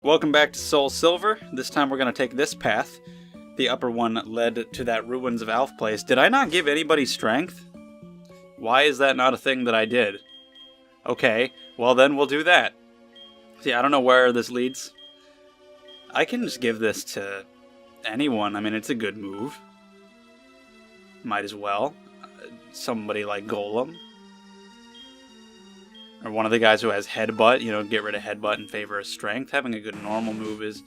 Welcome back to SoulSilver. This time we're going to take this path. The upper one led to that Ruins of Alf place. Did I not give anybody strength? Why is that not a thing that I did? Okay, well then we'll do that. See, I don't know where this leads. I can just give this to anyone. I mean, it's a good move. Might as well. Somebody like Golem. Or one of the guys who has Headbutt, you know, get rid of Headbutt in favor of Strength. Having a good normal move is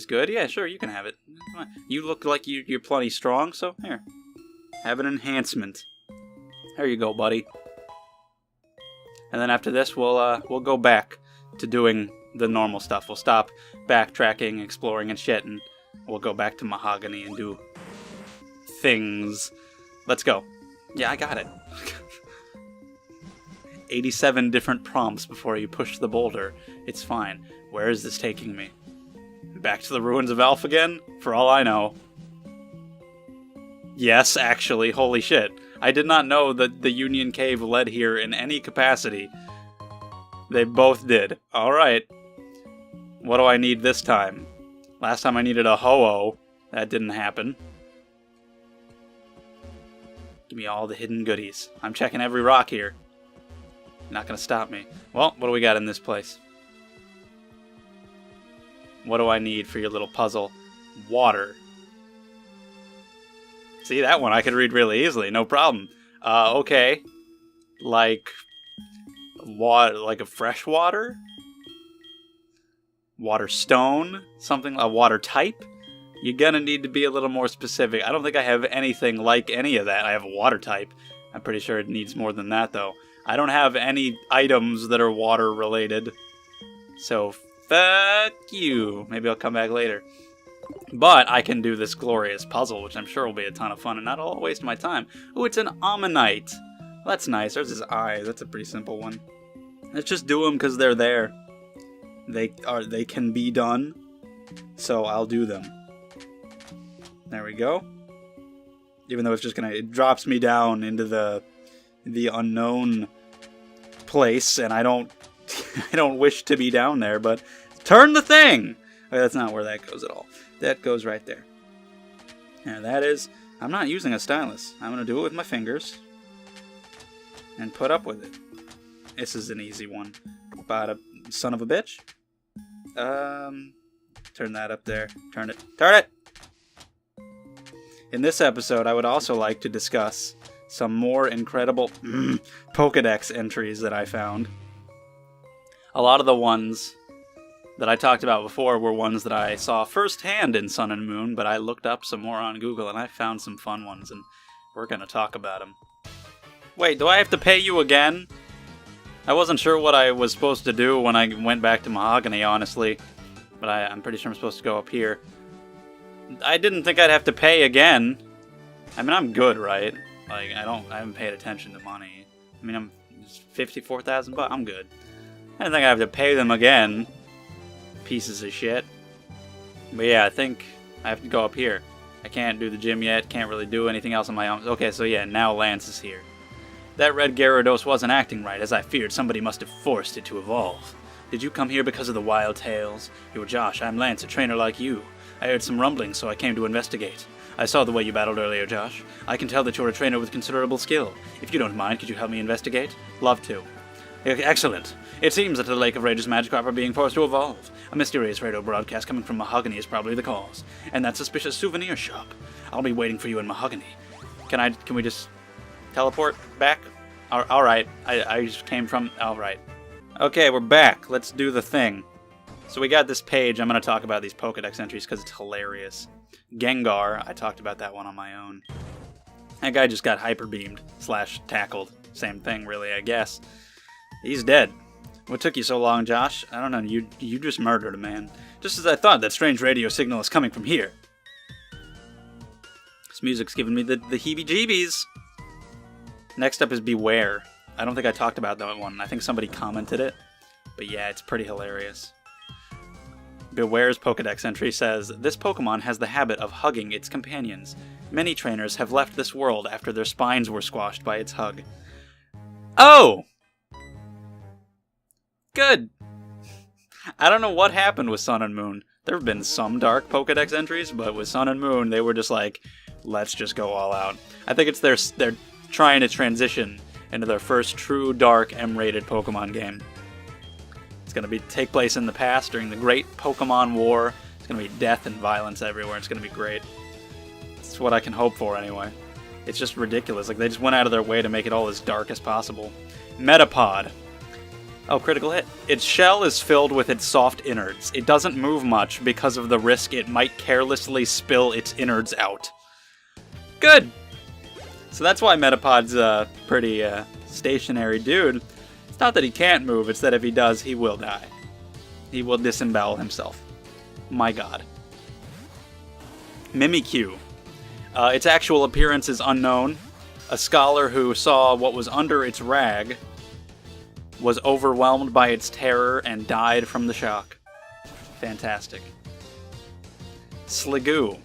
good. Yeah, sure, you can have it. Come on. You look like you're plenty strong, so here. Have an enhancement. There you go, buddy. And then after this, we'll go back to doing the normal stuff. We'll stop backtracking, exploring, and shit, and we'll go back to Mahogany and do things. Let's go. Yeah, I got it. 87 different prompts before you push the boulder. It's fine. Where is this taking me? Back to the Ruins of Alf again? For all I know. Yes, actually. Holy shit. I did not know that the Union Cave led here in any capacity. They both did. Alright. What do I need this time? Last time I needed a Ho-Oh. That didn't happen. Give me all the hidden goodies. I'm checking every rock here. Not gonna stop me. Well, what do we got in this place? What do I need for your little puzzle? Water. See, that one I could read really easily, no problem. Okay. Like water, like a fresh water? Water stone? Something, a water type? You're gonna need to be a little more specific. I don't think I have anything like any of that. I have a water type. I'm pretty sure it needs more than that, though. I don't have any items that are water-related. So, fuck you. Maybe I'll come back later. But I can do this glorious puzzle, which I'm sure will be a ton of fun and not a waste of my time. Ooh, it's an Ammonite. Well, that's nice. There's his eyes. That's a pretty simple one. Let's just do them because they're there. They can be done. So I'll do them. There we go. Even though it's just it drops me down into the unknown place, and I don't wish to be down there, but turn the thing! Okay, that's not where that goes at all. That goes right there. And that is, I'm not using a stylus. I'm going to do it with my fingers and put up with it. This is an easy one. Bada son of a bitch. Turn that up there. Turn it. Turn it! In this episode, I would also like to discuss some more incredible Pokedex entries that I found. A lot of the ones that I talked about before were ones that I saw firsthand in Sun and Moon, but I looked up some more on Google and I found some fun ones, and we're going to talk about them. Wait, do I have to pay you again? I wasn't sure what I was supposed to do when I went back to Mahogany, honestly, but I'm pretty sure I'm supposed to go up here. I didn't think I'd have to pay again. I mean, I'm good, right? Like, I haven't paid attention to money. I mean, I'm 54,000 bucks. I'm good. I don't think I have to pay them again. Pieces of shit. But yeah, I think I have to go up here. I can't do the gym yet. Can't really do anything else on my own. Okay, so yeah, now Lance is here. That red Gyarados wasn't acting right, as I feared somebody must have forced it to evolve. Did you come here because of the wild tales? You're Josh. I'm Lance, a trainer like you. I heard some rumblings, so I came to investigate. I saw the way you battled earlier, Josh. I can tell that you're a trainer with considerable skill. If you don't mind, could you help me investigate? Love to. Excellent. It seems that the Lake of Rage's Magikarp are being forced to evolve. A mysterious radio broadcast coming from Mahogany is probably the cause. And that suspicious souvenir shop. I'll be waiting for you in Mahogany. Can we just teleport back? Alright. I just came from... Alright. Okay, we're back. Let's do the thing. So we got this page. I'm going to talk about these Pokedex entries because it's hilarious. Gengar, I talked about that one on my own. That guy just got hyper beamed / tackled. Same thing, really, I guess. He's dead. What took you so long, Josh? I don't know, you just murdered a man. Just as I thought, that strange radio signal is coming from here. This music's giving me the heebie-jeebies. Next up is Beware. I don't think I talked about that one. I think somebody commented it. But yeah, it's pretty hilarious. Beware's Pokedex entry says, this Pokemon has the habit of hugging its companions. Many trainers have left this world after their spines were squashed by its hug. Oh! Good. I don't know what happened with Sun and Moon. There have been some dark Pokedex entries, but with Sun and Moon, they were just like, let's just go all out. I think it's they're trying to transition into their first true dark M-rated Pokemon game. It's going to take place in the past during the Great Pokemon War. It's going to be death and violence everywhere. It's going to be great. It's what I can hope for anyway. It's just ridiculous. Like, they just went out of their way to make it all as dark as possible. Metapod. Oh, critical hit. Its shell is filled with its soft innards. It doesn't move much because of the risk it might carelessly spill its innards out. Good! So that's why Metapod's a pretty stationary dude. It's not that he can't move, it's that if he does, he will die. He will disembowel himself. My god. Mimikyu. Its actual appearance is unknown. A scholar who saw what was under its rag was overwhelmed by its terror and died from the shock. Fantastic. Sliggoo.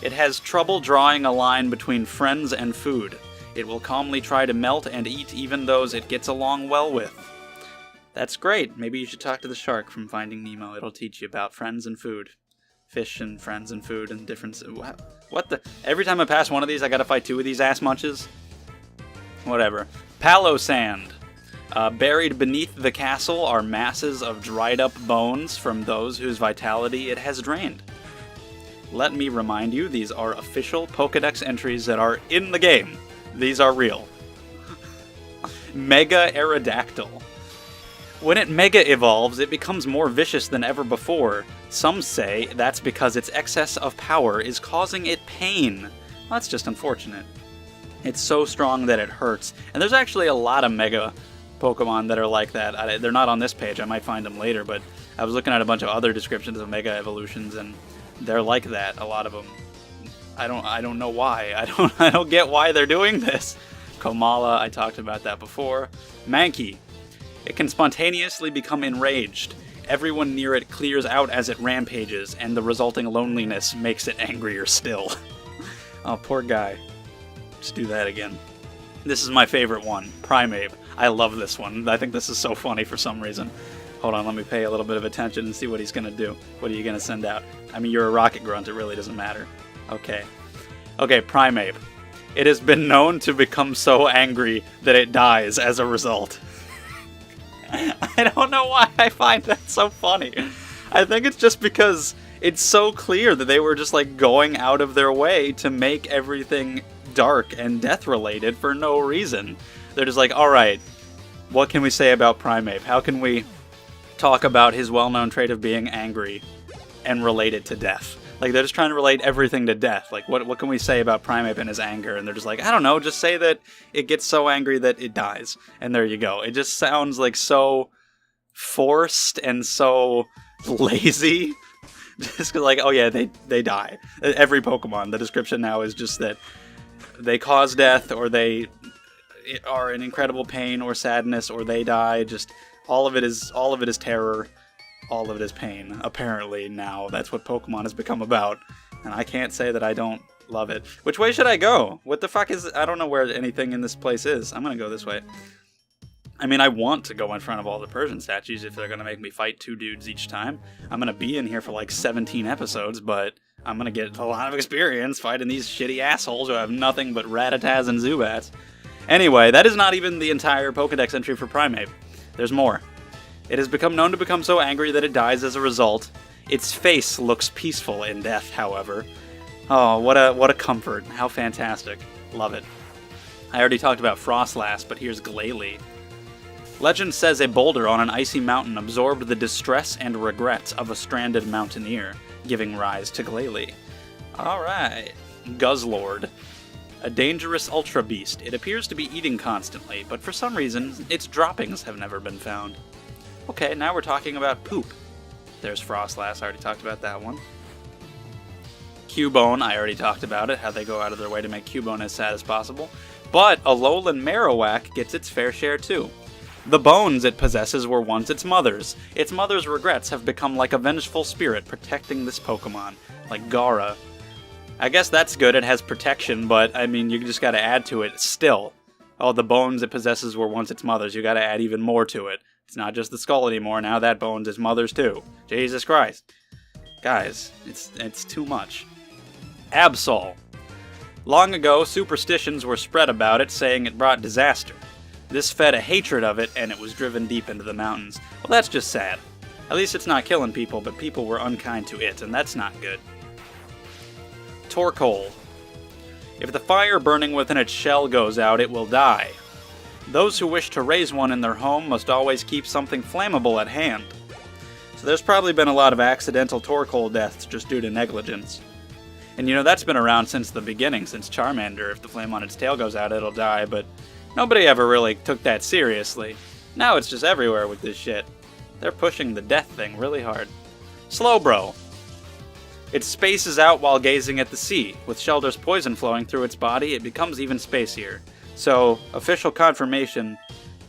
It has trouble drawing a line between friends and food. It will calmly try to melt and eat even those it gets along well with. That's great. Maybe you should talk to the shark from Finding Nemo. It'll teach you about friends and food. Fish and friends and food and different... What the... Every time I pass one of these, I gotta fight two of these ass munches? Whatever. Palo Sand. Buried beneath the castle are masses of dried-up bones from those whose vitality it has drained. Let me remind you, these are official Pokedex entries that are in the game. These are real. Mega Aerodactyl. When it Mega evolves, it becomes more vicious than ever before. Some say that's because its excess of power is causing it pain. Well, that's just unfortunate. It's so strong that it hurts. And there's actually a lot of Mega Pokemon that are like that. They're not on this page, I might find them later, but I was looking at a bunch of other descriptions of Mega Evolutions, and they're like that, a lot of them. I don't know why. I don't get why they're doing this. Komala, I talked about that before. Mankey. It can spontaneously become enraged. Everyone near it clears out as it rampages, and the resulting loneliness makes it angrier still. Oh, poor guy. Just do that again. This is my favorite one, Primeape. I love this one. I think this is so funny for some reason. Hold on, let me pay a little bit of attention and see what he's going to do. What are you going to send out? I mean, you're a rocket grunt, it really doesn't matter. Okay. Okay, Primeape. It has been known to become so angry that it dies as a result. I don't know why I find that so funny. I think it's just because it's so clear that they were just like going out of their way to make everything dark and death related for no reason. They're just like, alright, what can we say about Primeape? How can we talk about his well-known trait of being angry and relate it to death? Like, they're just trying to relate everything to death. Like, what can we say about Primeape and his anger? And they're just like, I don't know, just say that it gets so angry that it dies. And there you go. It just sounds like so forced and so lazy. Just like, oh yeah, they die. Every Pokemon, the description now is just that they cause death, or they are in incredible pain or sadness, or they die. Just all of it is terror. All of it is pain. Apparently now that's what Pokemon has become about, and I can't say that I don't love it. Which way should I go? What the fuck is... I don't know where anything in this place is. I'm gonna go this way. I mean, I want to go in front of all the Persian statues if they're gonna make me fight two dudes each time. I'm gonna be in here for like 17 episodes, but I'm gonna get a lot of experience fighting these shitty assholes who have nothing but Rattatas and Zubats. Anyway, that is not even the entire Pokedex entry for Primeape. There's more. It has become known to become so angry that it dies as a result. Its face looks peaceful in death, however. Oh, what a comfort. How fantastic. Love it. I already talked about Frostlass, but here's Glalie. Legend says a boulder on an icy mountain absorbed the distress and regrets of a stranded mountaineer, giving rise to Glalie. Alright. Guzzlord. A dangerous ultra beast. It appears to be eating constantly, but for some reason, its droppings have never been found. Okay, now we're talking about poop. There's Frostlass, I already talked about that one. Cubone, I already talked about it, how they go out of their way to make Cubone as sad as possible. But Alolan Marowak gets its fair share too. The bones it possesses were once its mother's. Its mother's regrets have become like a vengeful spirit protecting this Pokemon, like Gara. I guess that's good, it has protection, but I mean, you just gotta add to it still. Oh, the bones it possesses were once its mother's, you gotta add even more to it. It's not just the skull anymore. Now that bone's his mother's too. Jesus Christ. Guys, it's too much. Absol. Long ago, superstitions were spread about it, saying it brought disaster. This fed a hatred of it, and it was driven deep into the mountains. Well, that's just sad. At least it's not killing people, but people were unkind to it, and that's not good. Torkoal. If the fire burning within its shell goes out, it will die. Those who wish to raise one in their home must always keep something flammable at hand. So there's probably been a lot of accidental Torkoal deaths just due to negligence. And you know, that's been around since the beginning, since Charmander. If the flame on its tail goes out, it'll die, but nobody ever really took that seriously. Now it's just everywhere with this shit. They're pushing the death thing really hard. Slowbro. It spaces out while gazing at the sea. With Shelter's poison flowing through its body, it becomes even spacier. So, official confirmation,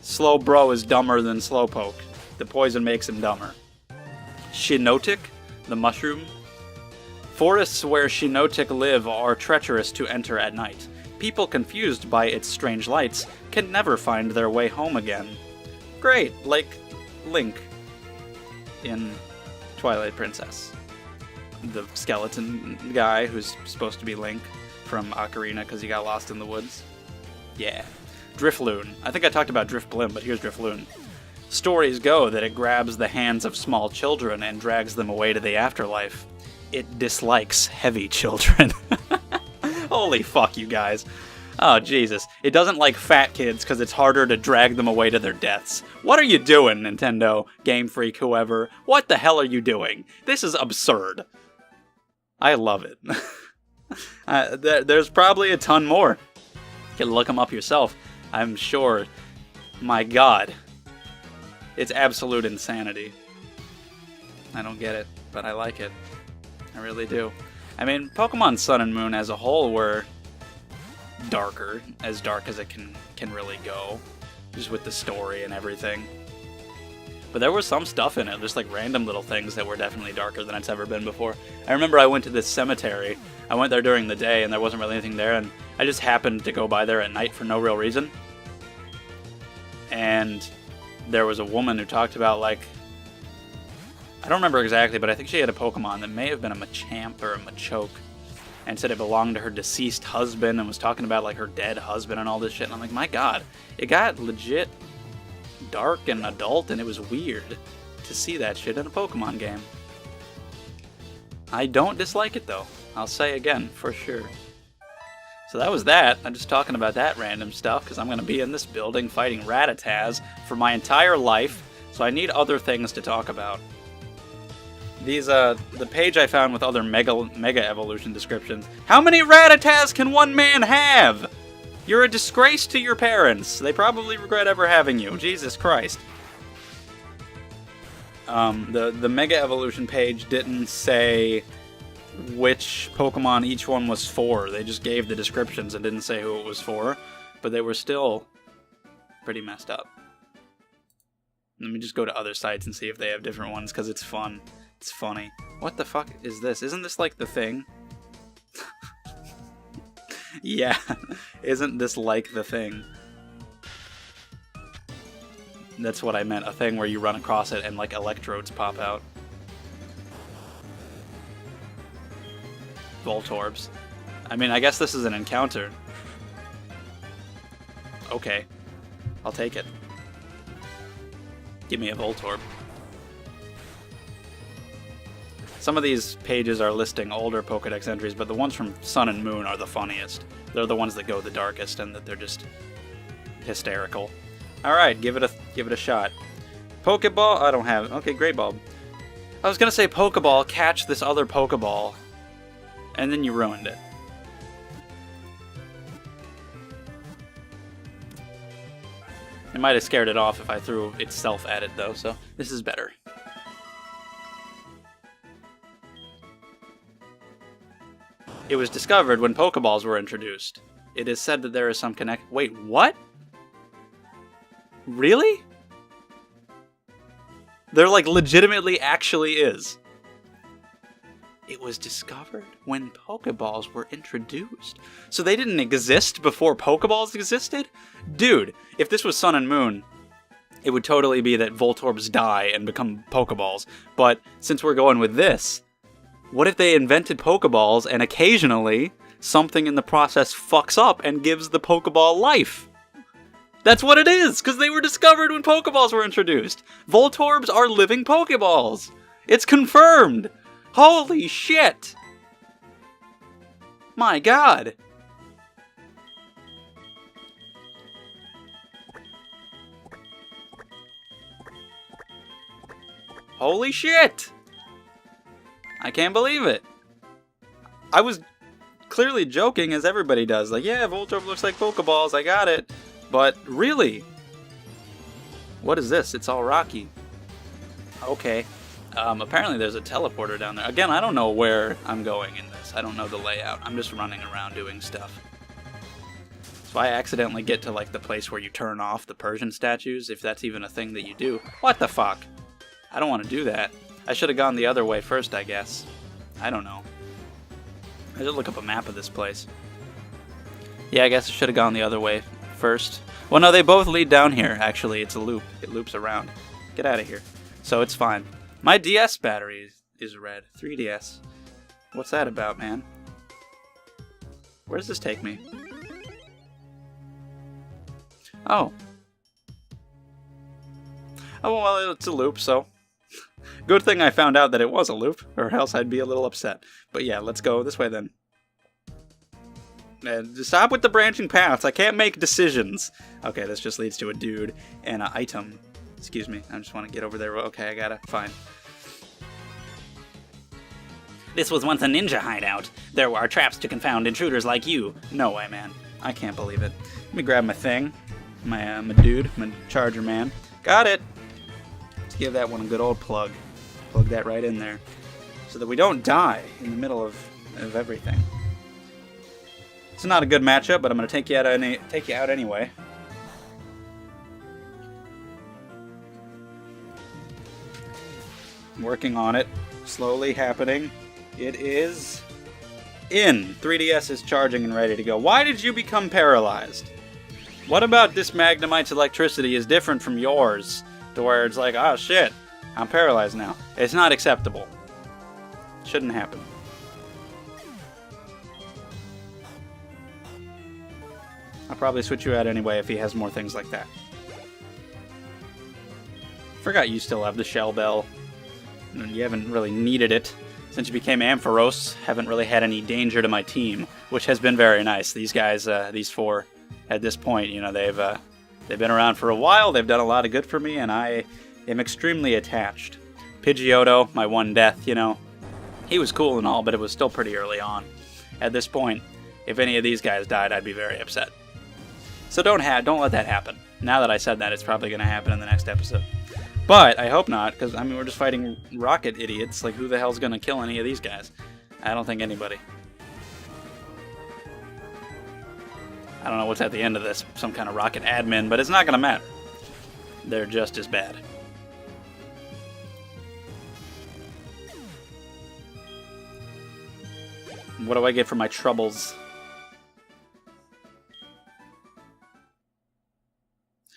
Slowbro is dumber than Slowpoke. The poison makes him dumber. Shinotic, the mushroom. Forests where Shinotic live are treacherous to enter at night. People confused by its strange lights can never find their way home again. Great, like Link in Twilight Princess. The skeleton guy who's supposed to be Link from Ocarina because he got lost in the woods. Yeah. Drifloon. I think I talked about Drifblim, but here's Drifloon. Stories go that it grabs the hands of small children and drags them away to the afterlife. It dislikes heavy children. Holy fuck, you guys. Oh, Jesus. It doesn't like fat kids because it's harder to drag them away to their deaths. What are you doing, Nintendo, Game Freak, whoever? What the hell are you doing? This is absurd. I love it. There's probably a ton more. You can look them up yourself, I'm sure. My God. It's absolute insanity. I don't get it, but I like it. I really do. I mean, Pokemon Sun and Moon as a whole were darker, as dark as it can really go, just with the story and everything. But there was some stuff in it, just like random little things that were definitely darker than it's ever been before. I remember I went to this cemetery. I went there during the day and there wasn't really anything there, and I just happened to go by there at night for no real reason. And there was a woman who talked about, like, I don't remember exactly, but I think she had a Pokemon that may have been a Machamp or a Machoke, and said it belonged to her deceased husband, and was talking about, like, her dead husband and all this shit. And I'm like, my God, it got legit dark and adult, and it was weird to see that shit in a Pokemon game. I don't dislike it, though. I'll say again, for sure. So that was that. I'm just talking about that random stuff, because I'm going to be in this building fighting Rattatas for my entire life, so I need other things to talk about. These, the page I found with other Mega Evolution descriptions. How many Rattatas can one man have? You're a disgrace to your parents. They probably regret ever having you. Jesus Christ. The Mega Evolution page didn't say which Pokemon each one was for. They just gave the descriptions and didn't say who it was for. But they were still pretty messed up. Let me just go to other sites and see if they have different ones, because it's fun. It's funny. What the fuck is this? Isn't this like the thing? Yeah, isn't this like the thing? That's what I meant, a thing where you run across it and like electrodes pop out. Voltorbs. I mean, I guess this is an encounter. Okay, I'll take it. Give me a Voltorb. Some of these pages are listing older Pokedex entries, but the ones from Sun and Moon are the funniest. They're the ones that go the darkest, and that they're just hysterical. Alright, give it a shot. Pokeball? I don't have it. Okay, Great Bulb. I was gonna say Pokeball, catch this other Pokeball. And then you ruined it. It might have scared it off if I threw itself at it, though, so this is better. It was discovered when Pokeballs were introduced. It is said that there is some connect... Wait, what? Really? There, like, legitimately actually is. It was discovered when Pokeballs were introduced. So they didn't exist before Pokeballs existed? Dude, if this was Sun and Moon, it would totally be that Voltorbs die and become Pokeballs. But since we're going with this, what if they invented Pokeballs and occasionally something in the process fucks up and gives the Pokeball life? That's what it is, because they were discovered when Pokeballs were introduced. Voltorbs are living Pokeballs. It's confirmed. Holy shit. My god. Holy shit. I can't believe it. I was clearly joking, as everybody does. Like, yeah, Voltorb looks like Pokeballs, I got it. But really? What is this? It's all rocky. Okay. Apparently there's a teleporter down there. Again, I don't know where I'm going in this. I don't know the layout. I'm just running around doing stuff. So I accidentally get to, like, the place where you turn off the Persian statues, if that's even a thing that you do. What the fuck? I don't want to do that. I should have gone the other way first, I guess. I don't know. I should look up a map of this place. Yeah, I guess I should have gone the other way first. Well, no, they both lead down here, actually. It's a loop. It loops around. Get out of here. So it's fine. My DS battery is red. 3DS. What's that about, man? Where does this take me? Oh. Oh, well, it's a loop, so... Good thing I found out that it was a loop, or else I'd be a little upset. But yeah, let's go this way then. Stop with the branching paths. I can't make decisions. Okay, this just leads to a dude and an item. Excuse me. I just want to get over there. Okay, I gotta. Fine. This was once a ninja hideout. There were traps to confound intruders like you. No way, man. I can't believe it. Let me grab my thing. My dude. My charger man. Got it. Let's give that one a good old plug. Plug that right in there. So that we don't die in the middle of everything. It's not a good matchup, but I'm going to take you out anyway. I'm working on it. Slowly happening. It is in. 3DS is charging and ready to go. Why did you become paralyzed? What about this Magnemite's electricity is different from yours? To where it's like, oh shit, I'm paralyzed now. It's not acceptable. Shouldn't happen. I'll probably switch you out anyway if he has more things like that. Forgot you still have the Shell Bell. You haven't really needed it. Since you became Ampharos, haven't really had any danger to my team, which has been very nice. These guys, these four, at this point, you know, they've been around for a while, they've done a lot of good for me, and I am extremely attached. Pidgeotto, my one death, you know, he was cool and all, but it was still pretty early on. At this point, if any of these guys died, I'd be very upset. So don't let that happen. Now that I said that, it's probably going to happen in the next episode. But I hope not, because, I mean, we're just fighting rocket idiots. Like, who the hell's going to kill any of these guys? I don't think anybody. I don't know what's at the end of this. Some kind of rocket admin, but it's not going to matter. They're just as bad. What do I get for my troubles?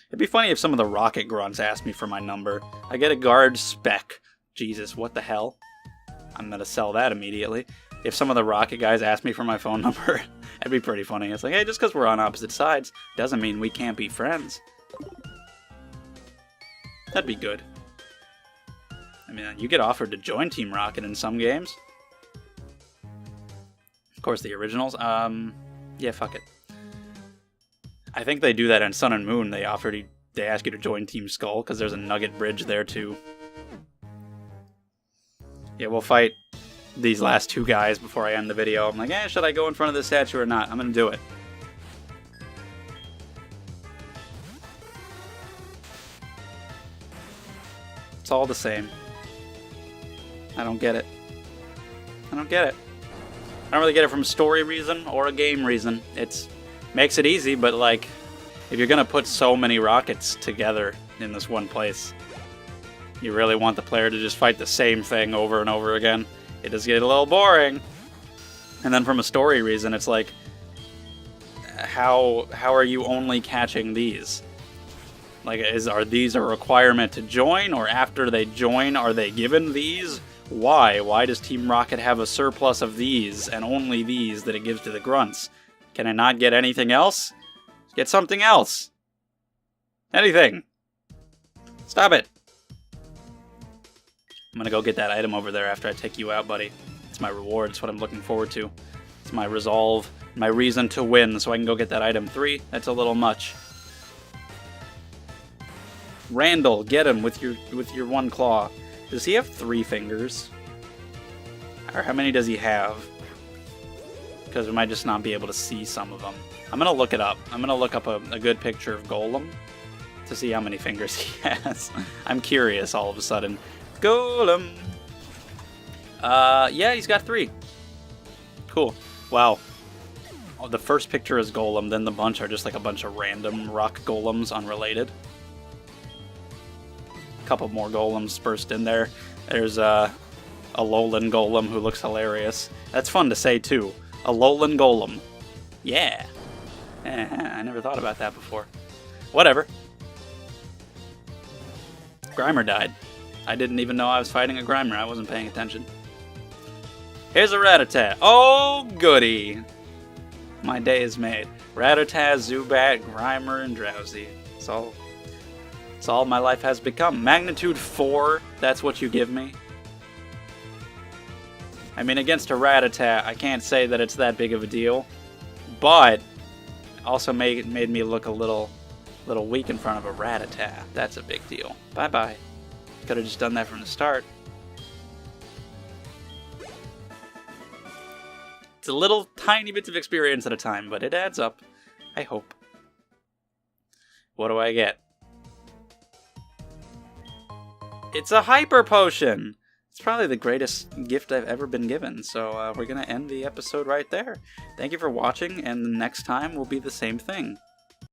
It'd be funny if some of the rocket grunts asked me for my number. I get a guard spec. Jesus, what the hell? I'm gonna sell that immediately. If some of the rocket guys asked me for my phone number, that'd be pretty funny. It's like, hey, just because we're on opposite sides doesn't mean we can't be friends. That'd be good. I mean, you get offered to join Team Rocket in some games. Of course, the originals. Yeah, fuck it. I think they do that in Sun and Moon. They ask you to join Team Skull because there's a Nugget Bridge there too. Yeah, we'll fight these last two guys before I end the video. I'm like, should I go in front of the statue or not? I'm gonna do it. It's all the same. I don't get it. I don't get it. I don't really get it from a story reason or a game reason. It's makes it easy, but like, if you're gonna put so many rockets together in this one place, you really want the player to just fight the same thing over and over again. It does get a little boring. And then from a story reason, it's like, how are you only catching these? Like, are these a requirement to join, or after they join, are they given these? Why? Why does Team Rocket have a surplus of these, and only these that it gives to the grunts? Can I not get anything else? Get something else. Anything. Stop it. I'm gonna go get that item over there after I take you out, buddy. It's my reward. It's what I'm looking forward to. It's my resolve, my reason to win, so I can go get that item 3. That's a little much. Randall, get him with your one claw. Does he have 3 fingers? Or how many does he have? Because we might just not be able to see some of them. I'm gonna look it up. I'm gonna look up a good picture of Golem to see how many fingers he has. I'm curious all of a sudden. Golem! Yeah, he's got 3. Cool. Wow. Oh, the first picture is Golem, then the bunch are just like a bunch of random rock golems, unrelated. A couple more golems dispersed in there. There's a Alolan Golem who looks hilarious. That's fun to say, too. Alolan Golem. Yeah. I never thought about that before. Whatever. Grimer died. I didn't even know I was fighting a Grimer. I wasn't paying attention. Here's a Rattata. Oh, goody. My day is made. Rattata, Zubat, Grimer, and Drowsy. It's all my life has become. Magnitude 4, that's what you give me. I mean, against a Rattata, I can't say that it's that big of a deal. But, also made me look a little weak in front of a Rattata. That's a big deal. Bye-bye. Could have just done that from the start. It's a little tiny bits of experience at a time, but it adds up. I hope. What do I get? It's a Hyper Potion! It's probably the greatest gift I've ever been given, so we're going to end the episode right there. Thank you for watching, and the next time will be the same thing.